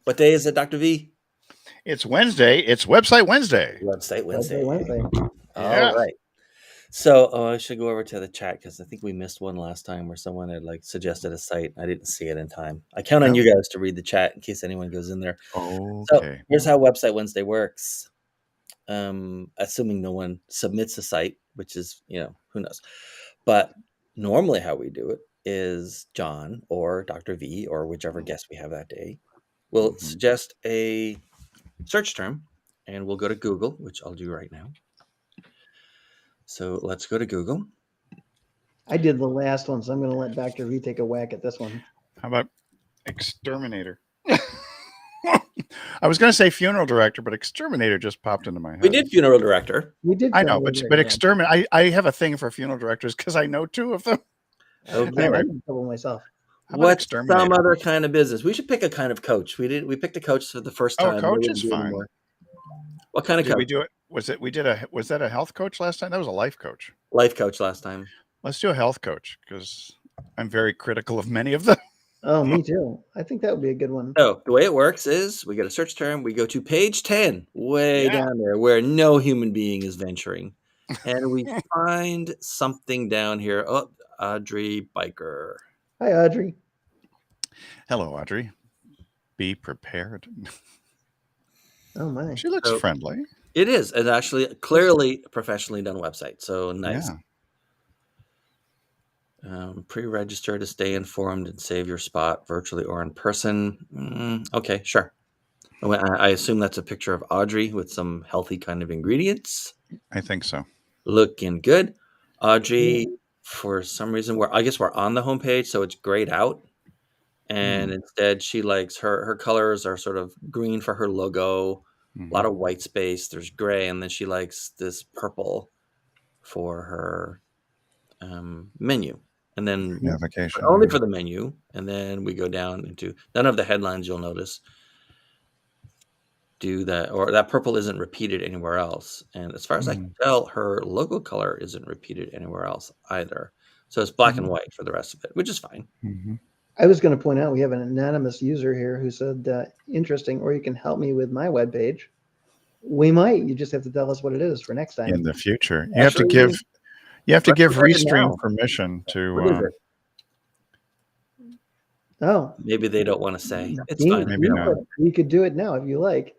What day is it, Dr. V? It's Wednesday. It's Website Wednesday. Website Wednesday. Wednesday. All right. So I should go over to the chat because I think we missed one last time where someone had suggested a site. I didn't see it in time. I count on you guys to read the chat in case anyone goes in there. Okay. So here's how Website Wednesday works. Assuming no one submits a site, which is, who knows. But normally how we do it is John or Dr. V or whichever guest we have that day will suggest a search term, and we'll go to Google, which I'll do right now. So let's go to Google. I did the last one, so I'm going to let Dr. V take a whack at this one. How about exterminator? I was going to say funeral director, but exterminator just popped into my head. We did funeral director. We did. I know, but exterminator. I have a thing for funeral directors because I know two of them. Okay. I know a couple myself. What's some other kind of business? We should pick a kind of coach. We picked a coach for the first time. Oh, coach is fine. What kind of coach? Did we do it? Was that a health coach last time? That was a life coach. Life coach last time. Let's do a health coach because I'm very critical of many of them. Oh, me too. I think that would be a good one. So the way it works is we get a search term. We go to page 10, way down there where no human being is venturing. And we find something down here. Oh, Audrey Biker. Hi, Audrey. Hello, Audrey. Be prepared. Oh, my. She looks friendly. It is. It's actually clearly a professionally done website. So nice. Yeah. Pre-register to stay informed and save your spot virtually or in person. Okay, sure. I assume that's a picture of Audrey with some healthy kind of ingredients. I think so. Looking good. Audrey, for some reason, we're on the homepage, so it's grayed out. And instead, she likes her colors are sort of green for her logo, a lot of white space. There's gray, and then she likes this purple for her menu. And then navigation only for the menu. And then we go down into none of the headlines you'll notice do that, or that purple isn't repeated anywhere else. And as far as I can tell, her logo color isn't repeated anywhere else either. So it's black and white for the rest of it, which is fine. I was going to point out we have an anonymous user here who said, interesting, or you can help me with my webpage. We might. You just have to tell us what it is for next time. In the future. You have to give Restream permission to. Oh. Maybe they don't want to say. It's fine. Maybe not. We could do it now if you like.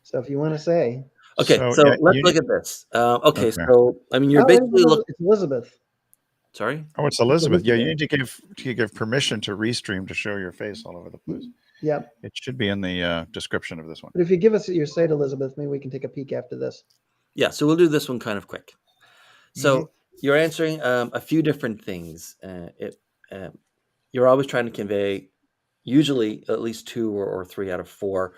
So if you want to say. Okay, so let's look at this. Okay, so I mean, you're basically looking. It's Elizabeth. Sorry? Oh, it's Elizabeth. Yeah, you need to give permission to Restream to show your face all over the place. Yep. It should be in the description of this one. But if you give us your site, Elizabeth, maybe we can take a peek after this. Yeah, so we'll do this one kind of quick. So you're answering a few different things. You're always trying to convey, usually at least 2 or 3 out of 4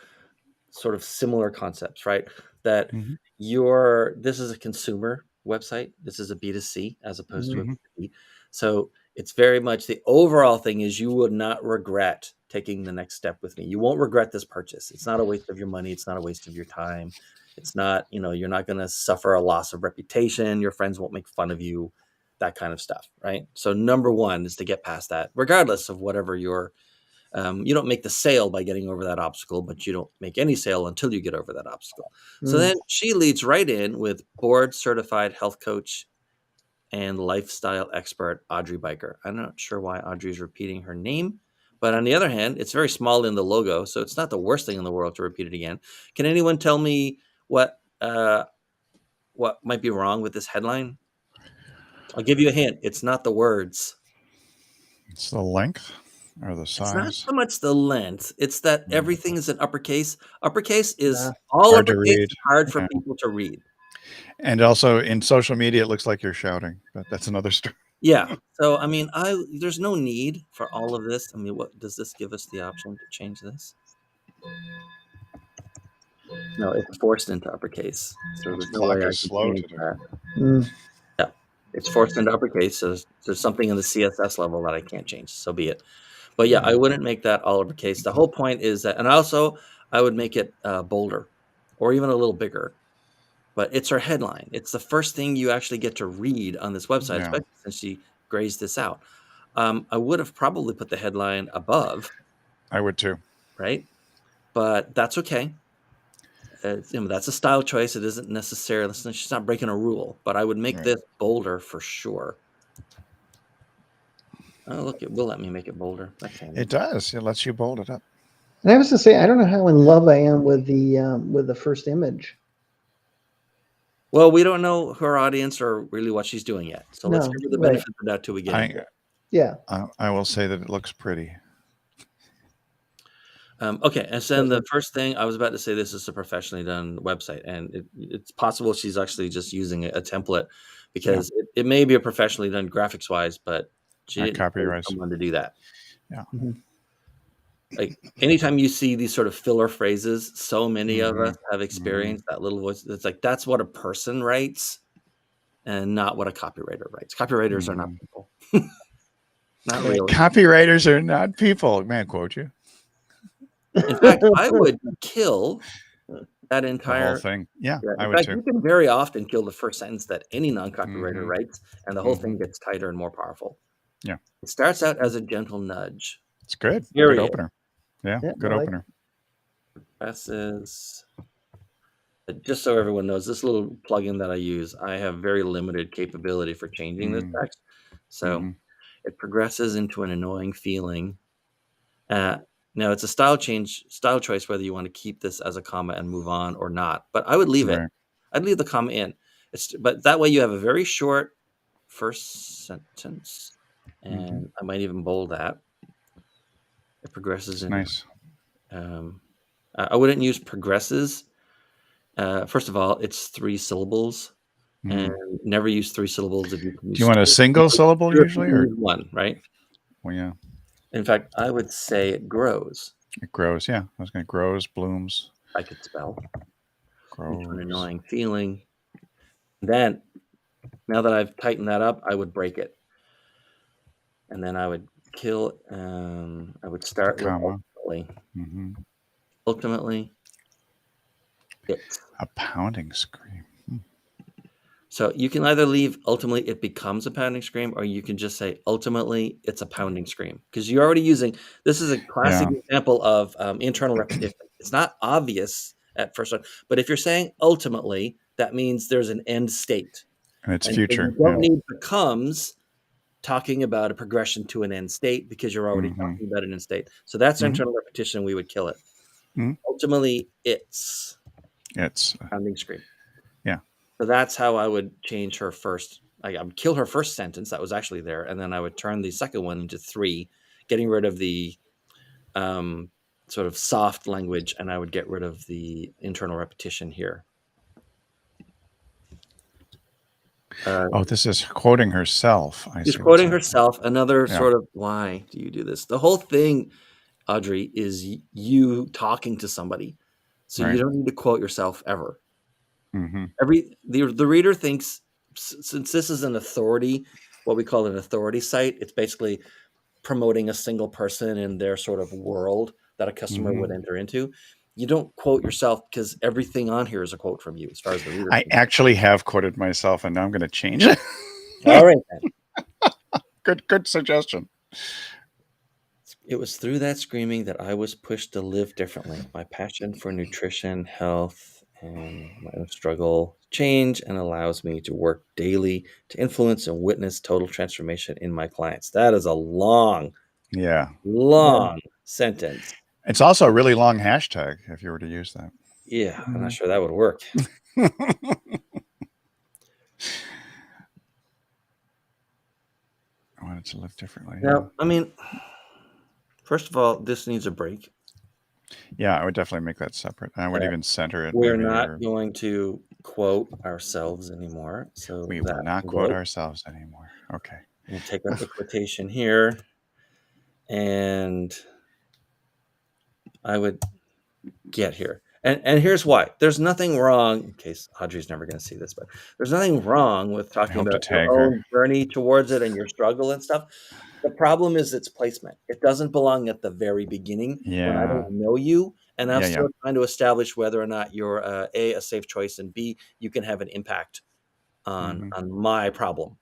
sort of similar concepts, right? That this is a consumer website. This is a B2C as opposed to a B2B. So it's very much the overall thing is you would not regret taking the next step with me. You won't regret this purchase. It's not a waste of your money. It's not a waste of your time. It's not, you're not going to suffer a loss of reputation. Your friends won't make fun of you, that kind of stuff, right? So number 1 is to get past that, regardless of whatever you don't make the sale by getting over that obstacle, but you don't make any sale until you get over that obstacle. So then she leads right in with board certified health coach and lifestyle expert, Audrey Biker. I'm not sure why Audrey's repeating her name, but on the other hand, it's very small in the logo, so it's not the worst thing in the world to repeat it again. Can anyone tell me what might be wrong with this headline? I'll give you a hint. It's not the words. It's the length or the size. It's not so much the length. It's that everything is in uppercase. Uppercase is all hard uppercase. It's hard for people to read. And also in social media, it looks like you're shouting, but that's another story. Yeah. So, I mean, there's no need for all of this. I mean, what does this give us the option to change this? No, it's forced into uppercase. So there's no way I can change that. Yeah, it's forced into uppercase. So there's something in the CSS level that I can't change. So be it. But yeah, I wouldn't make that all uppercase. The whole point is that, and also I would make it bolder or even a little bigger. But it's her headline. It's the first thing you actually get to read on this website, especially since she grazed this out. I would have probably put the headline above. I would too. right? But that's okay. That's a style choice. It isn't necessarily, she's not breaking a rule, but I would make Right. this bolder for sure. Oh, look, it will let me make it bolder. That's handy. It does. It lets you bold it up. And I was to say, I don't know how in love I am with the first image. Well, we don't know her audience or really what she's doing yet. So let's No, give her the right. benefit of the doubt till we get into it. Yeah. I will say that it looks pretty. Okay, and so then the first thing I was about to say, this is a professionally done website, and it's possible she's actually just using a template because it may be a professionally done graphics wise, but she Not didn't pay copyrighted. someone to do that. Yeah. Like anytime you see these sort of filler phrases, so many of us have Mhm. experienced that little voice. It's like that's what a person writes, and not what a copywriter writes. Copywriters are not people. Not really. Copywriters are not people. Man, quote you. In fact, I would kill that The entire whole thing. Yeah, I In would fact, too. you can very often kill the first sentence that any non-copywriter Mhm. writes, and the whole thing gets tighter and more powerful. Yeah. It starts out as a gentle nudge. It's good. Period. Good opener. Yeah, Yeah, good I like opener. Progresses. Just so everyone knows, this little plugin that I use, I have very limited capability for changing this text. So it progresses into an annoying feeling. Now it's a style choice whether you want to keep this as a comma and move on or not. But I would leave it. Right. I'd leave the comma in. But that way you have a very short first sentence, and I might even bold that. It progresses into Nice. I wouldn't use progresses. First of all, it's 3 syllables, and never use 3 syllables if you can use. Do you want a single syllable usually, or one? Right. well, yeah, In fact, I would say it grows. it grows. Yeah, I was going to grows, blooms, I could spell. grows. Into an annoying feeling. Then, now that I've tightened that up, I would break it, and then I would kill. I would start with comma. ultimately. Ultimately, it's A pounding scream. so you can either leave ultimately it becomes a pounding scream, or you can just say ultimately it's a pounding scream, because you're already using. This is a classic example of internal repetition. It's not obvious at first, but if you're saying ultimately, that means there's an end state. And it's And future. you don't need becomes talking about a progression to an end state, because you're already talking about an end state. So that's internal repetition. We would kill it. Ultimately, it's a pounding scream. Yeah. So that's how I would change her first. I would kill her first sentence that was actually there, and then I would turn the second one into 3, getting rid of the sort of soft language, and I would get rid of the internal repetition here. This is quoting herself. She's quoting herself. Another sort of, why do you do this? The whole thing, Audrey, is you talking to somebody. So you don't need to quote yourself ever. The reader thinks, since this is an authority, what we call an authority site, it's basically promoting a single person in their sort of world that a customer would enter into. You don't quote yourself, because everything on here is a quote from you, as far as the reader. I actually have quoted myself, and now I'm going to change it. All right, then. Good suggestion. It was through that screaming that I was pushed to live differently. My passion for nutrition, health, and my own struggle change and allows me to work daily to influence and witness total transformation in my clients. That is a long sentence. It's also a really long hashtag if you were to use that. Yeah, I'm not sure that would work. I wanted to live differently. Now, I mean, first of all, this needs a break. Yeah, I would definitely make that separate. I would even center it. We're not going to quote ourselves anymore. So we will not quote ourselves anymore. Okay. We'll take out the quotation here, and I would get here. And here's why. There's nothing wrong, in case Audrey's never going to see this, but there's nothing wrong with talking about your own journey towards it and your struggle and stuff. The problem is its placement. It doesn't belong at the very beginning when I don't know you, and I'm still trying to establish whether or not you're A, a safe choice, and B, you can have an impact on my problem.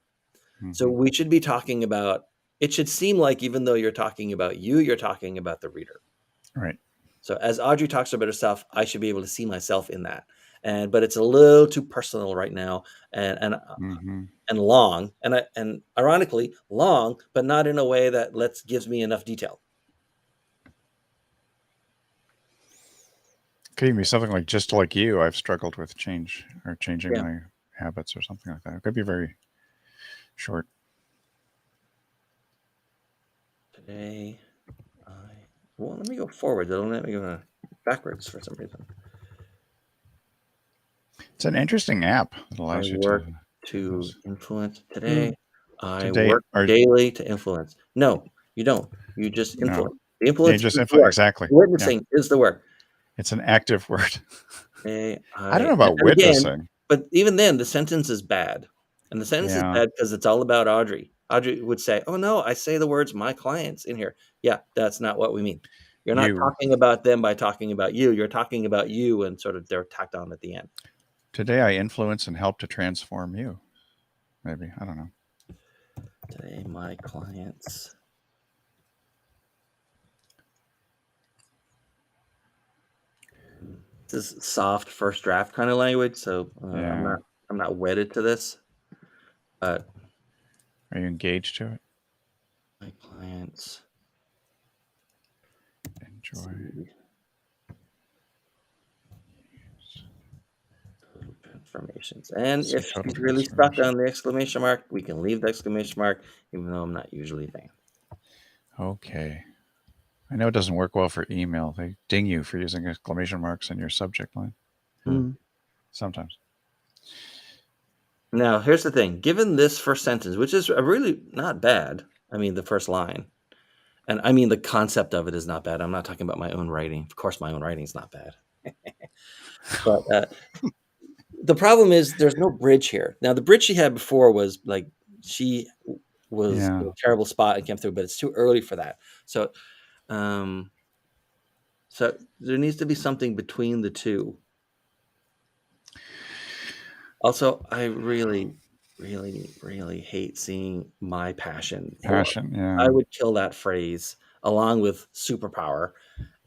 So we should be talking about, it should seem like even though you're talking about you, you're talking about the reader. Right. So as Audrey talks about herself, I should be able to see myself in that. But it's a little too personal right now, and Mm-hmm. and long, and ironically long, but not in a way that gives me enough detail. Could even be something like, just like you, I've struggled with change or changing Yeah. my habits or something like that. It could be very short. Today, well, let me go forward. It'll let me go backwards for some reason. It's an interesting app that I allows you work to to influence today. I Today, work or daily to influence. No, you don't. You just no, influence. The yeah, influence just is the work. exactly. Yeah, Witnessing is the work. it's an active word. Today, I don't know about and again, witnessing. but even then, the sentence is bad. And the sentence is Yeah, bad because it's all about Audrey. Audrey would say, "Oh no, I say the words my clients in here." Yeah, that's not what we mean. You're not you. talking about them by talking about you. You're talking about you, and sort of they're tacked on at the end. Today, I influence and help to transform you. Maybe, I don't know. Today, my clients. This is soft first draft kind of language, so Yeah. I'm not wedded to this. But Are you engaged to it? my clients Enjoy. Total transformations. And See if total she's really stuck transformation. on the exclamation mark, we can leave the exclamation mark, even though I'm not usually a fan. Okay. I know it doesn't work well for email. They ding you for using exclamation marks in your subject line. Sometimes. Now, here's the thing. Given this first sentence, which is really not bad, I mean, the first line, and I mean, the concept of it is not bad. I'm not talking about my own writing. Of course, my own writing is not bad. But the problem is there's no bridge here. Now, the bridge she had before was like she was Yeah. in a terrible spot and came through, but it's too early for that. So, so there needs to be something between the two. Also, I really, really, really hate seeing my passion. Passion. Yeah. I would kill that phrase along with superpower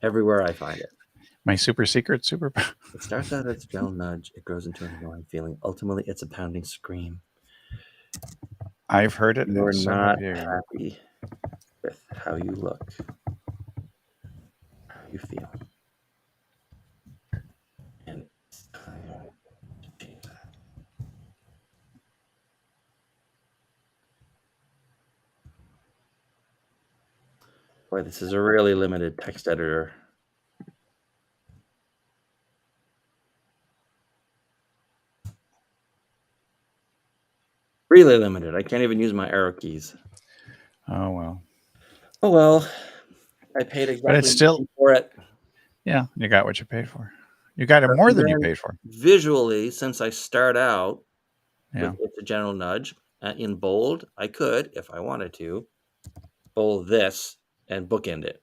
everywhere I find it. My super secret superpower. It starts out as a gentle nudge. It grows into an annoying feeling. Ultimately, it's a pounding scream. I've heard it. You're And so not have you. happy with how you look, how you feel. And it's time to change that. Boy, this is a really limited text editor. Really limited. I can't even use my arrow keys. Oh, well. Oh, well. I paid exactly it's still- nothing for it. Yeah. You got what you paid for. You got it more than you paid for. Visually, since I start out Yeah. with it's a general nudge in bold, I could, if I wanted to, bold this and bookend it.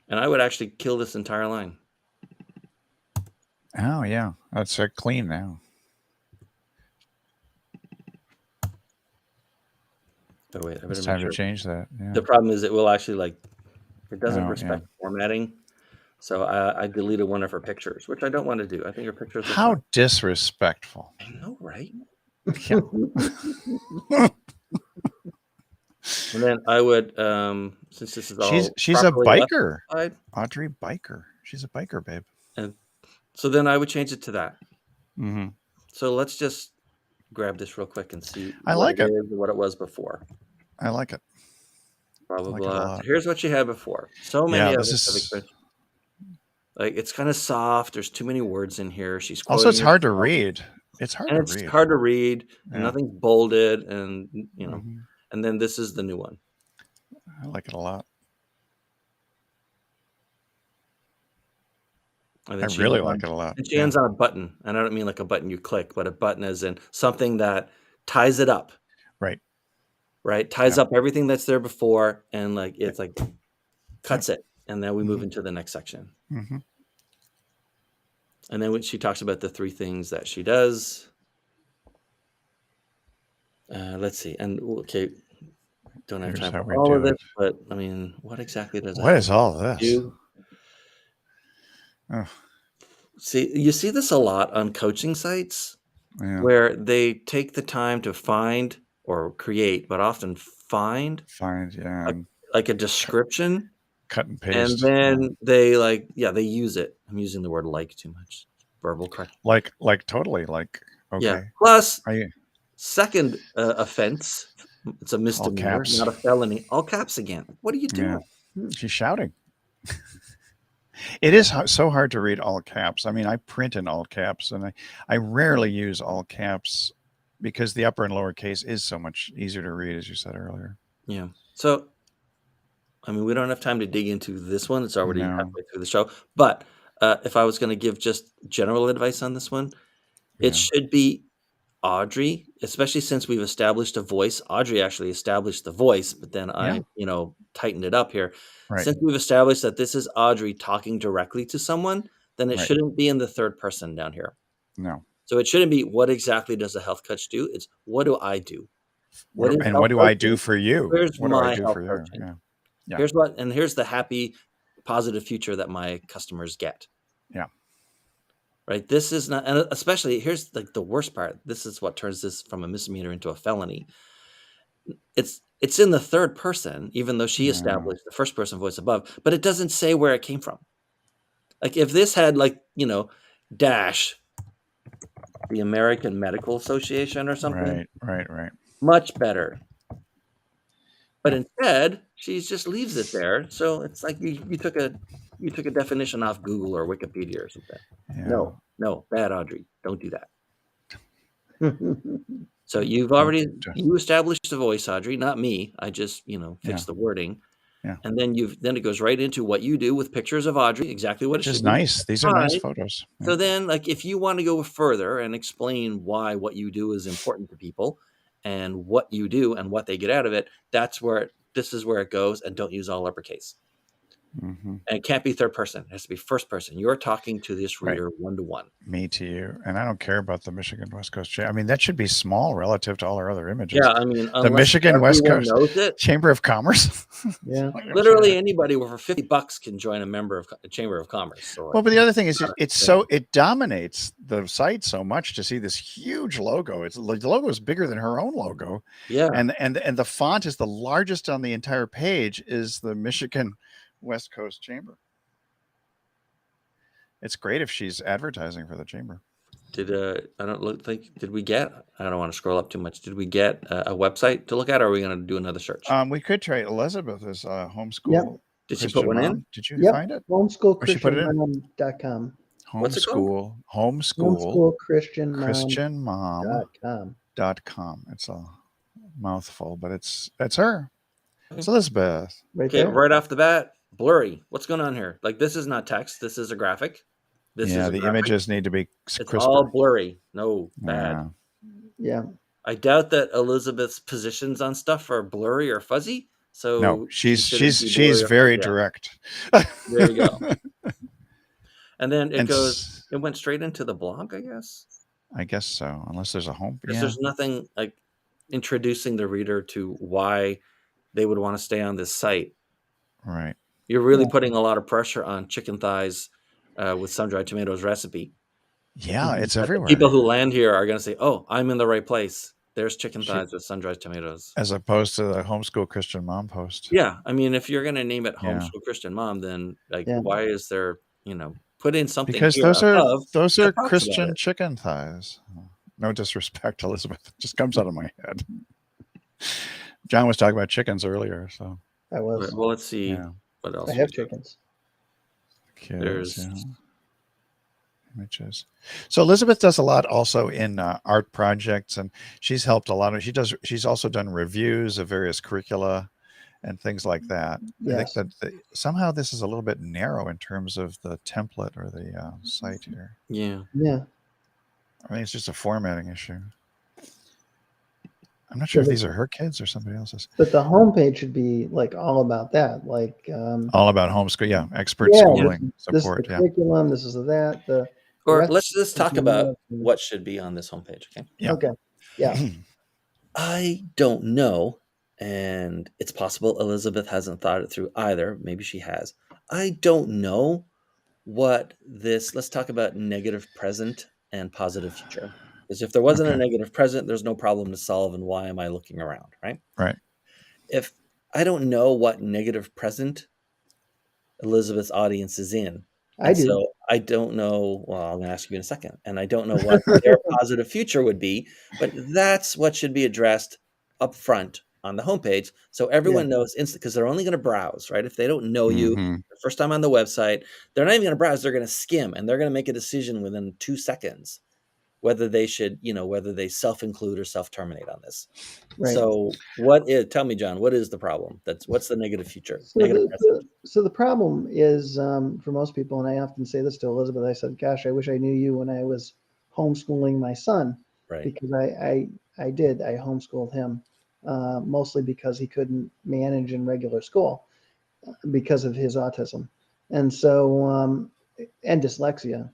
And I would actually kill this entire line. Oh, yeah. That's clean now. Oh, wait, I better It's make time sure. to change that. Yeah. The problem is it will actually it doesn't Oh, respect formatting. So I deleted one of her pictures, which I don't want to do. I think her pictures are How fine. disrespectful. I know, right? Yeah. And then I would, since this is all she's a properly biker. left-side, Audrey Biker. She's a biker, babe. and so then I would change it to that. Mm-hmm. So let's just grab this real quick and see I like it. is and what it was before. I like it. Blah blah like it a blah. lot. Here's what you had before. So many Yeah, of this us have is- experienced. Like it's kind of soft. There's too many words in here. She's Also, it's quoting hard to herself, read. It's hard and to it's read. hard to read. And Yeah. nothing's bolded, and Mhm. And then this is the new one. I like it a lot. And I then she really ends like on- it a lot. And she ends on a button, and I don't mean like a button you click, but a button as in something that ties it up. Right. Right, ties up everything that's there before, and it's like cuts it, and then we move Mhm. into the next section. Mm-hmm. And then when she talks about the 3 things that she does, let's see. And okay, don't have Here's time how for we all of do this, it. but I mean, what exactly does What that is all this? do? Oh, You see this a lot on coaching sites yeah. where they take the time to find or create, but often find Find, yeah. and like a description, cut and and paste. then they they use it. I'm using the word like too much. Verbal correct. Like totally. Like, Yeah. okay. Plus, Are you second offense, it's a misdemeanor, caps. not a felony. All caps again. What are you doing? Yeah. She's shouting. It is so hard to read all caps. I mean, I print in all caps, and I rarely use all caps because the upper and lower case is so much easier to read, as you said earlier. Yeah. So, I mean, we don't have time to dig into this one. It's already No. halfway through the show. But if I was going to give just general advice on this one, Yeah. it should be Audrey, especially since we've established a voice. Audrey actually established the voice, but then I, tightened it up here. Right. Since we've established that this is Audrey talking directly to someone, then it Right. shouldn't be in the third person down here. No. So it shouldn't be what exactly does a health coach do? It's what do I do? What is do health I coaching? do for you? Here's What do I my do health for you? coaching. Yeah. Yeah. Here's the happy, positive future that my customers get. Yeah. Right. This is not, and especially here's like the worst part. This is what turns this from a misdemeanor into a felony. It's in the third person, even though she established the first person voice above, but it doesn't say where it came from. Like if this had dash the American Medical Association or something, Right. much better. But instead, she just leaves it there. So it's like you took a definition off Google or Wikipedia or something. Yeah. No, bad Audrey. Don't do that. So you established the voice, Audrey, not me. I just, fixed the wording. Yeah. And then it goes right into what you do with pictures of Audrey, exactly what Which it is should be. nice. These are nice Fine. photos. So then, if you want to go further and explain why what you do is important to people and what you do and what they get out of it, this is where it goes, and don't use all uppercase. Mm-hmm. And it can't be third person. It has to be first person. You're talking to this reader one-to-one. Me to you. And I don't care about the Michigan West Coast. I mean, that should be small relative to all our other images. Yeah, I mean, the Michigan West Coast knows it, Chamber of Commerce. Yeah. Literally anybody for $50 can join a member of Chamber of Commerce. So well, but the other thing is, it dominates the site so much to see this huge logo. The logo is bigger than her own logo. Yeah, and the font is the largest on the entire page. Is the Michigan West Coast Chamber. It's great if she's advertising for the chamber. Did we get? I don't want to scroll up too much. Did we get a website to look at, or are we going to do another search? We could try Elizabeth's homeschool. Yep. Did she put one in? Did you find it? Homeschoolchristianmom.com. What's it called? Homeschoolchristianmom.com. It's a mouthful, but that's her. It's Elizabeth. Right off the bat, blurry. What's going on here? Like, this is not text. This is a graphic. The images need to be crisper. It's all blurry. No, bad. Yeah. I doubt that Elizabeth's positions on stuff are blurry or fuzzy. So no, she's very direct. There you go. And then it went straight into the blog, I guess. I guess so, unless there's a home. Because there's nothing like introducing the reader to why they would want to stay on this site. Right. You're really putting a lot of pressure on chicken thighs with sun-dried tomatoes recipe. Yeah, it's everywhere. People who land here are going to say, "Oh, I'm in the right place. There's chicken thighs with sun-dried tomatoes." As opposed to the Homeschool Christian Mom post. Yeah, I mean, if you're going to name it Homeschool Christian Mom, then why is there, put in something? Because here those are Christian chicken thighs. No disrespect, Elizabeth. It just comes out of my head. John was talking about chickens earlier, so I was. Well, let's see what else. I have chickens. There's images. So Elizabeth does a lot also in art projects, and she's helped a lot of. She's also done reviews of various curricula and things like that. Yes. I think that somehow this is a little bit narrow in terms of the template or the site here. Yeah. I think it's just a formatting issue. I'm not sure if these are her kids or somebody else's. But the homepage should be like all about that, like all about homeschool, expert schooling support. This is the curriculum. This is that. Let's just talk about what should be on this homepage. Okay. Okay. Yeah. I don't know And it's possible Elizabeth hasn't thought it through either. Maybe she has. I don't know what this. Let's talk about negative present and positive future. Because if there wasn't a Okay. negative present, there's no problem to solve. And why am I looking around, right? Right. If I don't know what negative present Elizabeth's audience is in, I and do. so I don't know. Well, I'm going to ask you in a second, and I don't know what their positive future would be, but that's what should be addressed up front on the homepage, so everyone knows instant, because they're only going to browse, right? If they don't know you hmm the first time on the website, they're not even going to browse. They're going to skim, and they're going to make a decision within 2 seconds whether they should, whether they self-include or self-terminate on this. Right. So tell me, John, what is the problem? What's the negative future? So Negative present. the problem is, for most people, and I often say this to Elizabeth, I said, gosh, I wish I knew you when I was homeschooling my son, Right. because I homeschooled him, mostly because he couldn't manage in regular school because of his autism. And so, and dyslexia.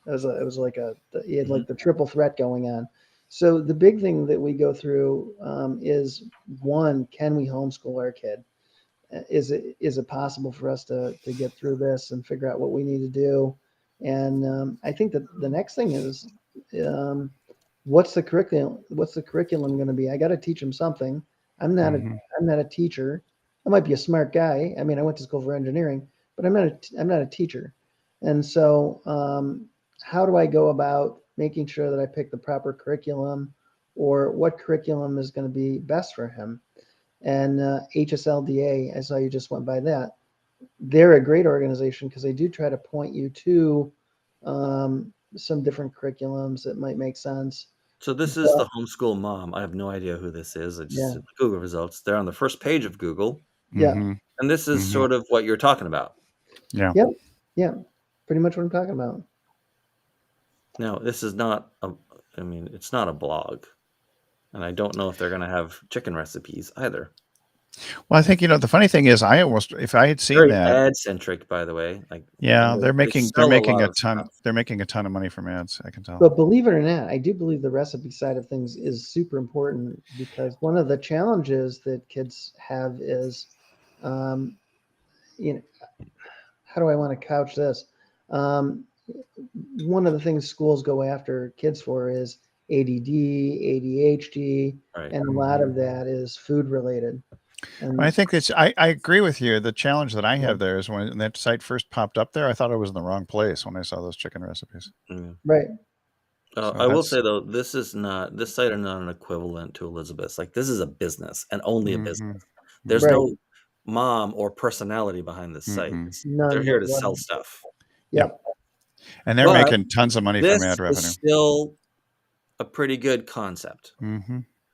It was like he had like the triple threat going on. So the big thing that we go through is, one, can we homeschool our kid? Is it possible for us to get through this and figure out what we need to do? And I think that the next thing is, what's the curriculum going to be? I got to teach him something. I'm not a teacher. I might be a smart guy. I mean, I went to school for engineering, but I'm not a teacher. And so, how do I go about making sure that I pick the proper curriculum, or what curriculum is going to be best for him? And HSLDA, I saw you just went by that. They're a great organization because they do try to point you to some different curriculums that might make sense. So this is the Homeschool Mom. I have no idea who this is. I just did the Google results. They're on the first page of Google. Yeah. And this is sort of what you're talking about. Yeah. Yep. Yeah. Pretty much what I'm talking about. Now, this is not it's not a blog. And I don't know if they're going to have chicken recipes either. Well, I think, the funny thing is, if I had seen Very that, ad centric, by the way. they're making sell a a lot of ton. stuff. They're making a ton of money from ads. I can tell. But believe it or not, I do believe the recipe side of things is super important, because one of the challenges that kids have is, how do I want to couch this? One of the things schools go after kids for is ADD, ADHD, Right. and a lot of that is food related. And I think I agree with you. The challenge that I have there is, when that site first popped up there, I thought I was in the wrong place when I saw those chicken recipes. right. So I will say, though, this site is not an equivalent to Elizabeth's. Like, this is a business, and only a business. There's no mom or personality behind this site. They're here to sell stuff. Yep. And they're making tons of money from ad revenue. This is still a pretty good concept.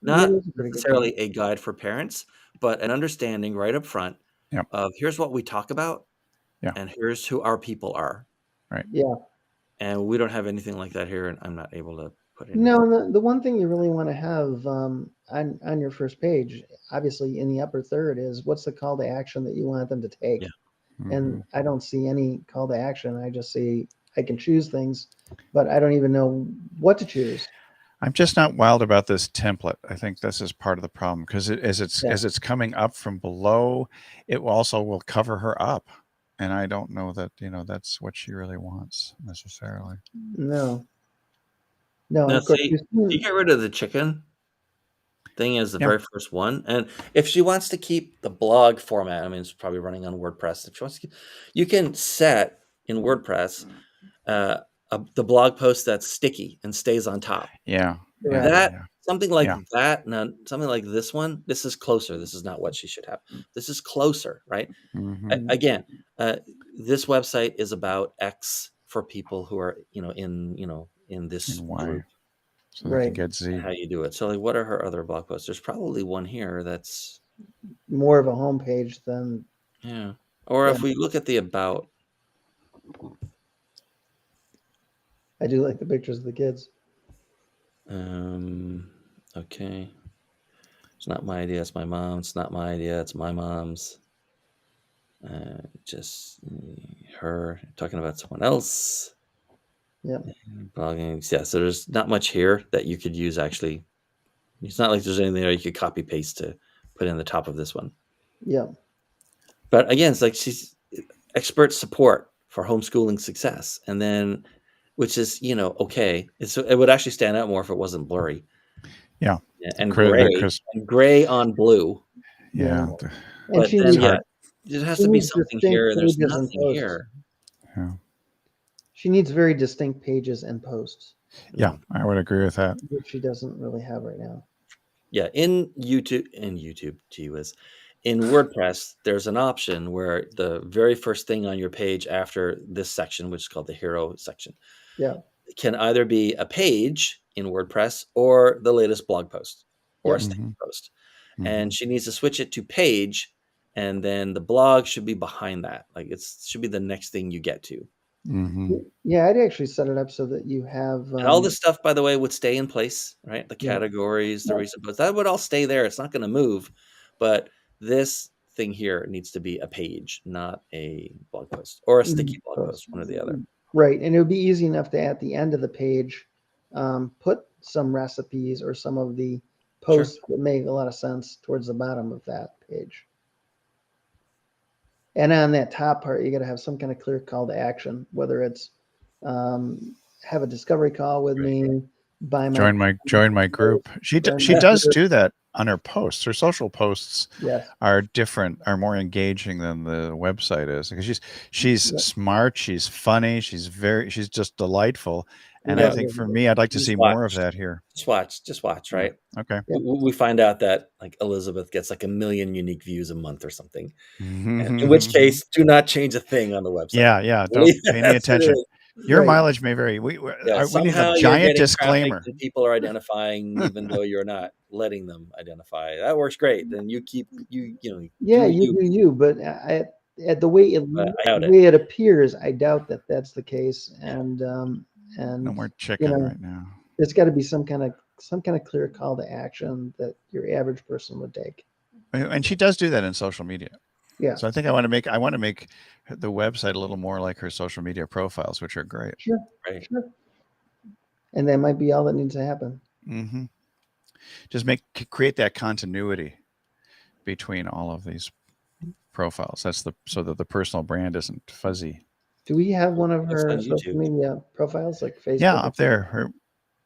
Not necessarily a guide for parents, but an understanding right up front of, here's what we talk about, and here's who our people are. Right. Yeah. And we don't have anything like that here, and I'm not able to put it. No, the one thing you really want to have on your first page, obviously in the upper third, is what's the call to action that you want them to take. Yeah. And I don't see any call to action. I just see I can choose things, but I don't even know what to choose. I'm just not wild about this template. I think this is part of the problem, because as it's coming up from below, it also will cover her up. And I don't know that, that's what she really wants necessarily. No. Now, of course, you get rid of the chicken thing as the very first one. And if she wants to keep the blog format, I mean, it's probably running on WordPress. If she wants to you can set in WordPress the blog post that's sticky and stays on top. Something like that. Now, something like this one, this is closer. This is not what she should have. This is closer, right? Again, this website is about X for people who are, in this group. So they can get Z. How you do it. So, like, what are her other blog posts? There's probably one here that's more of a homepage than. Yeah. Or if we look at the about. I do like the pictures of the kids. Okay. It's not my idea. It's my mom's. It's not my idea. It's my mom's. Just her talking about someone else. Yeah. Blogging. Yeah. So there's not much here that you could use, actually. It's not like there's anything there you could copy paste to put in the top of this one. Yeah. But again, it's like she's expert support for homeschooling success, and then, which is okay. It would actually stand out more if it wasn't blurry. Yeah. And Because gray on blue. yeah. And But she then, needs, there has she to be needs something distinct here, and there's pages and nothing posts. here. Yeah. She needs very distinct pages and posts, Yeah, I would agree with that. which she doesn't really have right now. Yeah, in YouTube, gee whiz, in WordPress, there's an option where the very first thing on your page after this section, which is called the hero section, Yeah. can either be a page in WordPress or the latest blog post or a Yep. status post. Mhm. And she needs to switch it to page, and then the blog should be behind that. Like it should be the next thing you get to. Mhm. Yeah, I'd actually set it up so that you have And all this stuff, by the way, would stay in place, right? The Yeah. categories, the Yeah. recent posts, that would all stay there. It's not going to move. But this thing here needs to be a page, not a blog post or a sticky blog post, one or the other. Right. And it would be easy enough to, at the end of the page, put some recipes or some of the posts that make a lot of sense towards the bottom of that page. And on that top part, you got to have some kind of clear call to action, whether it's have a discovery call with me, buy my join my group. She does do that on her posts. Her social posts Yes. are different, are more engaging than the website is, because she's smart, she's funny, she's just delightful. And I think for me, I'd like to see more of that here. Just watch, right? Okay. We find out that like Elizabeth gets like 1 million unique views a month or something. In which case, do not change a thing on the website. Yeah. Don't pay any attention. Your mileage may vary. We need a giant disclaimer. And people are identifying even though you're not letting them identify. That works great. Then you keep you do you. But at the way it appears, I doubt that that's the case. And no more chicken right now. There's got to be some kind of clear call to action that your average person would take. And she does do that in social media. Yeah. So I think I want to make the website a little more like her social media profiles, which are great. Sure. Right. Sure. And that might be all that needs to happen. Mm-hmm. Just create that continuity between all of these profiles. So that the personal brand isn't fuzzy. Do we have one of her social media profiles like Facebook? Yeah, up there.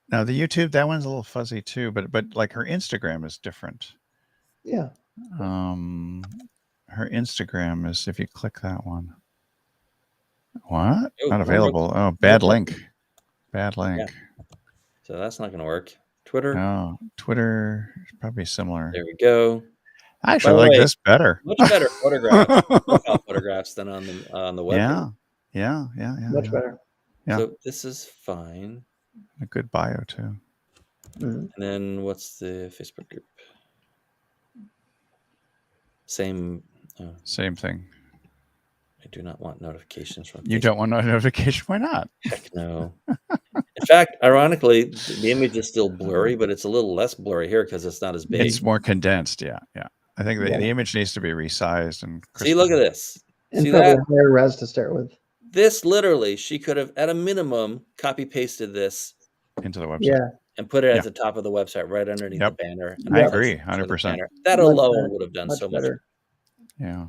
Now the YouTube, that one's a little fuzzy too, but like her Instagram is different. Yeah. Her Instagram is, if you click that one. What? Not available. Oh, bad link. Bad link. Yeah. So that's not going to work. Twitter. Oh, Twitter is probably similar. There we go. I actually like this better. Much better photographs than on the web. Yeah. Much better. Yeah. So this is fine. A good bio too. Mm-hmm. And then what's the Facebook group? Same thing. I do not want notifications from you. Don't want a notification? Why not? Heck no. In fact, ironically, the image is still blurry, but it's a little less blurry here because it's not as big. It's more condensed. Yeah. I think the image needs to be resized and see. Look at this. And see that higher res to start with. This literally, she could have, at a minimum, copy pasted this into the website. Yeah. And put it at the top of the website, right underneath the banner. I agree, 100%. That alone would have done so much better. Yeah.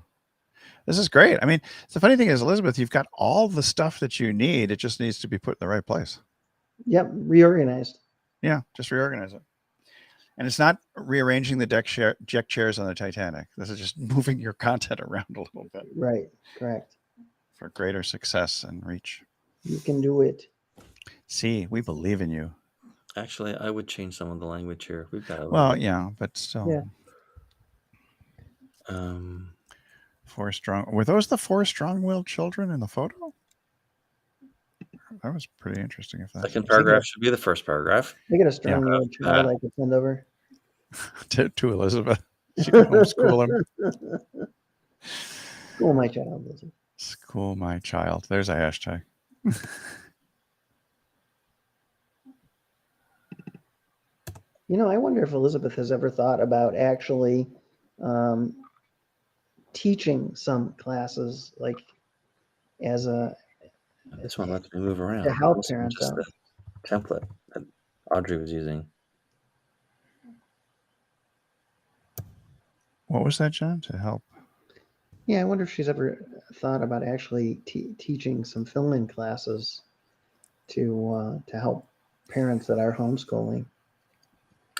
This is great. I mean, the funny thing is, Elizabeth, you've got all the stuff that you need. It just needs to be put in the right place. Yep. Reorganized. Yeah. Just reorganize it. And it's not rearranging the deck chairs on the Titanic. This is just moving your content around a little bit. Right. Correct. For greater success and reach. You can do it. See, we believe in you. Actually, I would change some of the language here. We've got but still. Yeah. Were those the 4 strong-willed children in the photo? That was pretty interesting. If that second paragraph should be the first paragraph. I got a strong-willed child I could send over to Elizabeth. She can homeschool him. School my child, Elizabeth. School my child. There's a hashtag. I wonder if Elizabeth has ever thought about actually teaching some classes, like as a. This one lets me move around. To help parents out. The template that Audrey was using. What was that, John? To help? Yeah, I wonder if she's ever thought about actually teaching some filming classes to help parents that are homeschooling.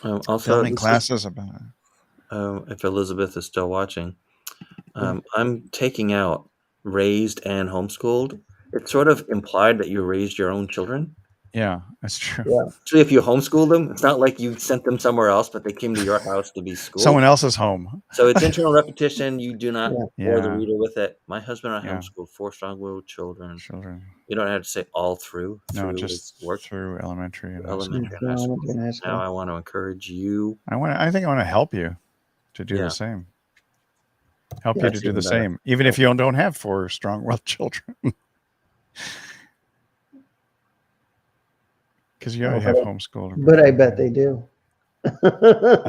Also, Filming classes about it. if Elizabeth is still watching, I'm taking out raised and homeschooled. It's sort of implied that you raised your own children. Yeah, that's true. Yeah. Actually, if you homeschooled them, it's not like you sent them somewhere else, but they came to your house to be schooled. Someone else's home. So it's internal repetition. You do not bore the Yeah. reader with it. My husband and I Yeah. homeschooled 4 strong-willed children. Children. You don't have to say all through. No, Through just is work. through elementary and high school. Elementary and high school. Elementary and high school. Now I want to encourage you. I think I want to help you to do Yeah. the same. Help you That's to do the even better. same, even if you don't have 4 strong-willed children. Because you already have homeschooled. But I bet they do.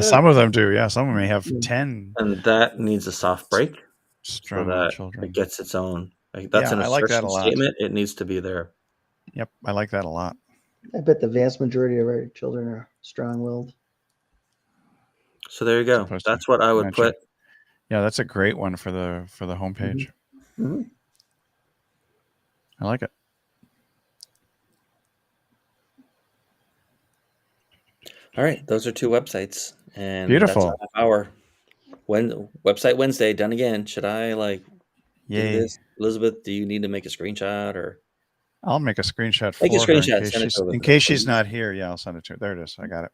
Some of them do, yeah. Some of them may have Yeah. 10 And that needs a soft break so strong-willed that children. it gets its own. Like, that's Yeah, an I like that assertion a lot. statement. It needs to be there. Yep, I like that a lot. I bet the vast majority of our children are strong-willed. So there you go. Supposed to That's what I would match put. Yeah, that's a great one for the homepage. Mhm. I like it. All right, those are 2 websites, and Beautiful. That's our website Wednesday done again. Should I do Yay. this, Elizabeth? Do you need to make a screenshot or? I'll make a screenshot for Make a her screenshot, send it to in Elizabeth, case she's please. not here. Yeah, I'll send it to her. There it is. I got it.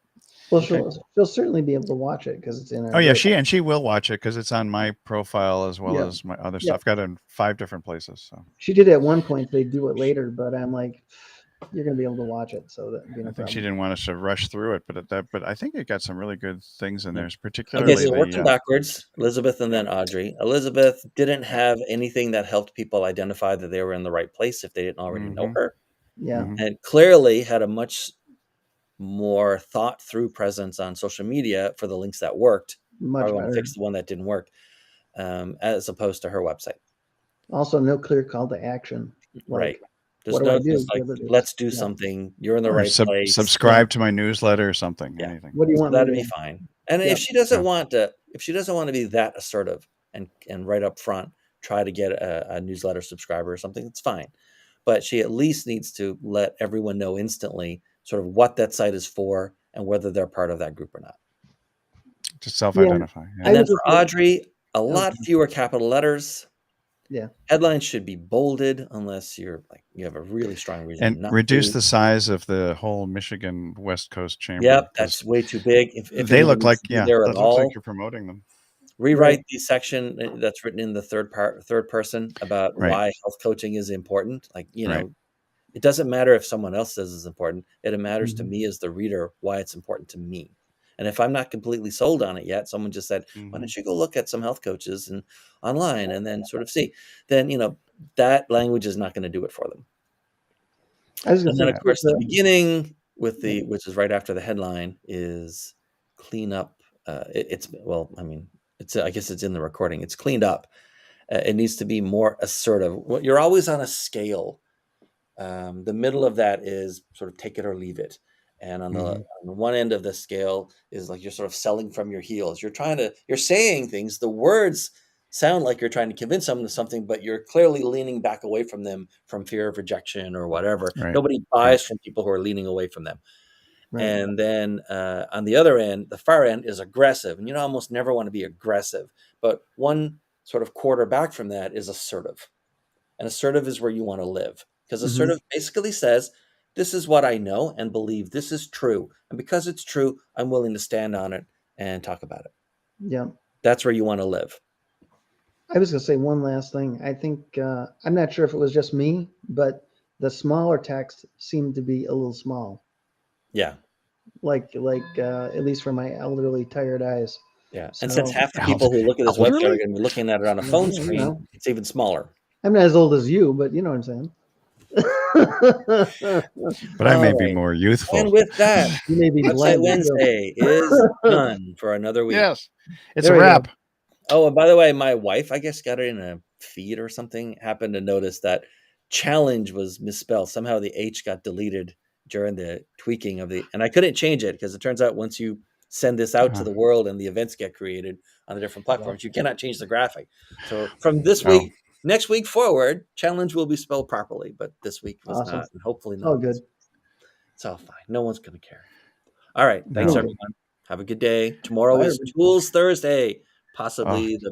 Well, Okay. she'll certainly be able to watch it because it's in our. Oh yeah, group. she will watch it because it's on my profile as well Yeah. as my other Yeah. stuff. I've got it in 5 different places. So She did at one point say do it later, but I'm like, you're going to be able to watch it, so that be no I think she problem. didn't want us to rush through it, but I think it got some really good things in there, Okay, particularly so working the backwards, Elizabeth and then Audrey. Elizabeth didn't have anything that helped people identify that they were in the right place if they didn't already know her, Yeah. Mhm. and clearly had a much more thought through presence on social media for the links that worked. Much Probably want to better. fix the one that didn't work, as opposed to her website. Also, no clear call to action. Like, Right. There's what do I no do? just like, Give it this. let's do Yeah. something. You're in the or right place. subscribe to my newsletter or something. Yeah. Anything. What do you So want me that'd to be do? fine. And Yeah. if she doesn't Yeah. want to be that assertive and right up front try to get a newsletter subscriber or something, it's fine. But she at least needs to let everyone know instantly sort of what that site is for and whether they're part of that group or not. Just self-identify. I And then would for just say- Audrey, a lot Okay. fewer capital letters. Yeah. Headlines should be bolded unless you have a really strong reason And not reduce to. the size of the whole Michigan West Coast Chamber. Yep, 'cause that's way too big. If they look anybody's like there there it at looks all, like you're promoting them. rewrite the section that's written in the third person about Right. why health coaching is important. Like, Right. it doesn't matter if someone else says it's important. It matters to Mhm. me as the reader why it's important to me. And if I'm not completely sold on it yet, someone just said, why don't you go look at some health coaches and online and then sort of see, then, that language is not going to do it for them. I was going And to then, say, of course, the beginning with Yeah. which is right after the headline, is clean up. I guess it's in the recording. It's cleaned up. It needs to be more assertive. You're always on a scale. The middle of that is sort of take it or leave it. And on the one end of the scale is like you're sort of selling from your heels. You're saying things. The words sound like you're trying to convince someone of something, but you're clearly leaning back away from them from fear of rejection or whatever. Right. Nobody buys from people who are leaning away from them. right. And then on the other end, the far end is aggressive. And you almost never want to be aggressive. But one sort of quarter back from that is assertive. And assertive is where you want to live. Because assertive basically says, this is what I know and believe. This is true. And because it's true, I'm willing to stand on it and talk about it. Yeah. That's where you want to live. I was going to say one last thing. I think, I'm not sure if it was just me, but the smaller text seemed to be a little small. Yeah. Like at least for my elderly, tired eyes. Yeah. So, And since half the people who look at this website are going to be looking at it on a phone Yeah, screen, it's even smaller. I'm not as old as you, but you know what I'm saying. But I may be Alright. more youthful. And with that, You may be Website blended, Wednesday is done for another week. Yes. It's There a we go. wrap. Oh, and by the way, my wife, I guess, got it in a feed or something, happened to notice that challenge was misspelled. Somehow the H got deleted during the tweaking and I couldn't change it because it turns out once you send this out to Uh-huh. the world and the events get created on the different platforms. You cannot change the graphic. So from this No. week, next week forward, challenge will be spelled properly, but this week was Awesome. not, and hopefully It's not. all good. It's all fine. No one's going to care. All right. Thanks, No. everyone. Have a good day. Tomorrow Bye, is everybody. Tools Thursday, possibly the